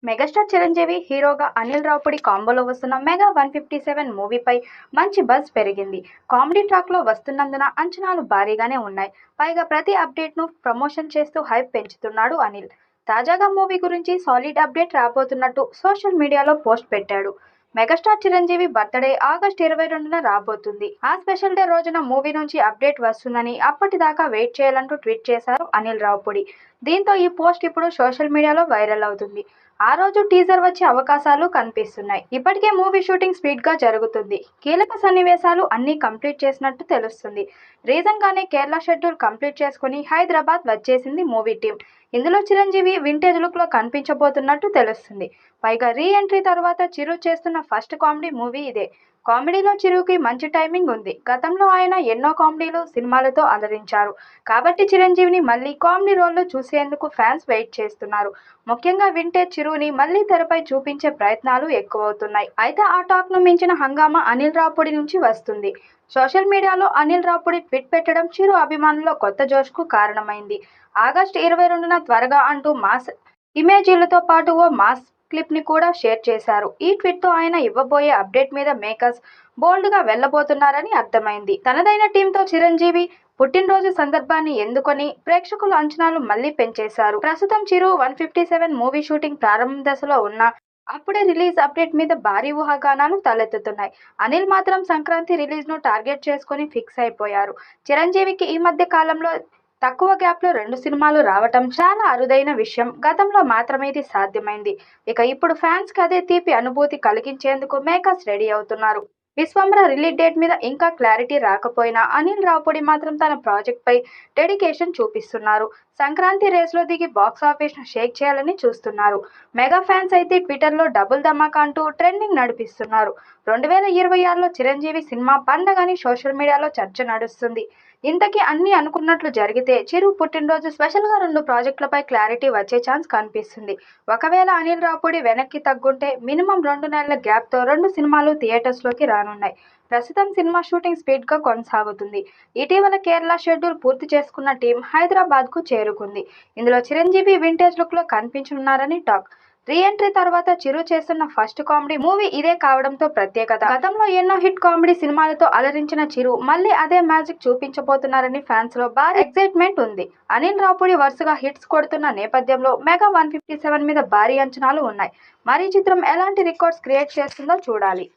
Megastar Chiranjeevi హీరోగా అనిల్ రావుపూడి కాంబోలో వస్తున్న mega 157 మూవీపై మంచి బజ్ పెరిగింది. కామెడీ ట్రాక్లో వస్తున్నందున అంచనాలు భారీగానే ఉన్నాయి. పైగా ప్రతి అప్డేట్ను ప్రమోషన్ చేస్తూ హైప్ పెంచుతున్నాడు అనిల్. తాజాగా మూవీ గురించి సాలిడ్ అప్డేట్ రాబోతున్నట్టు సోషల్ మీడియాలో పోస్ట్ పెట్టాడు. మెగాస్టార్ చిరంజీవి బర్త్డే ఆగస్టు 22న రాబోతుంది. ఆ స్పెషల్ డే రోజున మూవీ నుంచి అప్డేట్ వస్తుందని అప్పటిదాకా వెయిట్ చేయాలంటూ ట్వీట్ చేశారు అనిల్ రావుపూడి. దీంతో ఈ పోస్ట్ ఇప్పుడు సోషల్ మీడియాలో వైరల్ అవుతుంది. ఆ రోజు టీజర్ వచ్చే అవకాశాలు కనిపిస్తున్నాయి. ఇప్పటికే మూవీ షూటింగ్ స్పీడ్ గా జరుగుతుంది. కీలక సన్నివేశాలు అన్ని కంప్లీట్ చేసినట్టు తెలుస్తుంది. రీసెంట్ గానే కేరళ షెడ్యూల్ కంప్లీట్ చేసుకుని హైదరాబాద్ వచ్చేసింది మూవీ టీం. ఇందులో చిరంజీవి వింటేజ్ లుక్ లో కనిపించబోతున్నట్టు తెలుస్తుంది. పైగా రీ ఎంట్రీ తర్వాత చిరు చేస్తున్న ఫస్ట్ కామెడీ మూవీ ఇదే. కామెడీలో చిరుకి మంచి టైమింగ్ ఉంది. గతంలో ఆయన ఎన్నో కామెడీలు సినిమాలతో అలరించారు. కాబట్టి చిరంజీవిని మళ్ళీ కామెడీ రోల్లో చూసేందుకు ఫ్యాన్స్ వెయిట్ చేస్తున్నారు. ముఖ్యంగా వింటేజ్ చిరుని మళ్ళీ తెరపై చూపించే ప్రయత్నాలు ఎక్కువవుతున్నాయి. అయితే ఆ టాక్ ను మించిన హంగామా అనిల్ రావుపూడి నుంచి వస్తుంది. సోషల్ మీడియాలో అనిల్ రావుపూడి ట్వీట్ పెట్టడం చిరు అభిమానుల్లో కొత్త జోష్కు కారణమైంది. ఆగస్టు 22న త్వరగా అంటూ మాస్ ఇమేజీలతో పాటు ఓ మాస్ క్లిప్ ని కూడా షేర్ చేశారు. ఈ ట్వీట్ తో ఆయన ఇవ్వబోయే అప్డేట్ మీద మేకర్స్ బోల్డ్ గా వెళ్లబోతున్నారని అర్థమైంది. తనదైన టీంతో చిరంజీవి పుట్టినరోజు సందర్భాన్ని ఎందుకొని ప్రేక్షకుల అంచనాలు మళ్లీ పెంచేశారు. ప్రస్తుతం చిరు 157 మూవీ షూటింగ్ ప్రారంభ దశలో ఉన్న అప్పుడే రిలీజ్ అప్డేట్ మీద భారీ ఊహాగానాలు తలెత్తుతున్నాయి. అనిల్ మాత్రం సంక్రాంతి రిలీజ్ ను టార్గెట్ చేసుకుని ఫిక్స్ అయిపోయారు. చిరంజీవికి ఈ మధ్య కాలంలో తక్కువ గ్యాప్లో 2 సినిమాలు రావటం చాలా అరుదైన విషయం. గతంలో మాత్రమే ఇది సాధ్యమైంది. ఇక ఇప్పుడు ఫ్యాన్స్ కి అదే తీపి అనుభూతి కలిగించేందుకు మేకర్స్ రెడీ అవుతున్నారు. విశ్వంబర రిలీజ్ డేట్ మీద ఇంకా క్లారిటీ రాకపోయినా అనిల్ రావుపూడి మాత్రం తన ప్రాజెక్ట్ పై డెడికేషన్ చూపిస్తున్నారు. సంక్రాంతి రేస్ లో దిగి బాక్స్ ఆఫీస్ ను షేక్ చేయాలని చూస్తున్నారు. మెగా ఫ్యాన్స్ అయితే ట్విట్టర్ లో డబుల్ ధమాకా అంటూ ట్రెండింగ్ నడిపిస్తున్నారు. 2026లో చిరంజీవి సినిమా పండగని సోషల్ మీడియాలో చర్చ నడుస్తుంది. ఇంతకీ అన్ని అనుకున్నట్లు జరిగితే చిరు పుట్టినరోజు స్పెషల్ గా 2 ప్రాజెక్టులపై క్లారిటీ వచ్చే ఛాన్స్ కనిపిస్తుంది. ఒకవేళ అనిల్ రావుపూడి వెనక్కి తగ్గుంటే మినిమం 2 నెలల గ్యాప్ తో 2 సినిమాలు థియేటర్స్ లోకి రానున్నాయి. ప్రస్తుతం సినిమా షూటింగ్ స్పీడ్ గా కొనసాగుతుంది. ఇటీవల కేరళ షెడ్యూల్ పూర్తి చేసుకున్న టీం హైదరాబాద్ కు చేరుకుంది. ఇందులో చిరంజీవి వింటేజ్ లుక్ లో కనిపించనున్నారని టాక్. రీ ఎంట్రీ తర్వాత చిరు చేస్తున్న ఫస్ట్ కామెడీ మూవీ ఇదే కావడంతో ప్రత్యేకత. గతంలో ఎన్నో హిట్ కామెడీ సినిమాలతో అలరించిన చిరు మళ్ళీ అదే మ్యాజిక్ చూపించబోతున్నారని ఫ్యాన్స్ లో భారీ ఎక్సైట్మెంట్ ఉంది. అనిల్ రావుపూడి వరుసగా హిట్స్ కొడుతున్న నేపథ్యంలో మెగా 157 మీద భారీ అంచనాలు ఉన్నాయి. మరి ఈ చిత్రం ఎలాంటి రికార్డ్స్ క్రియేట్ చేస్తుందో చూడాలి.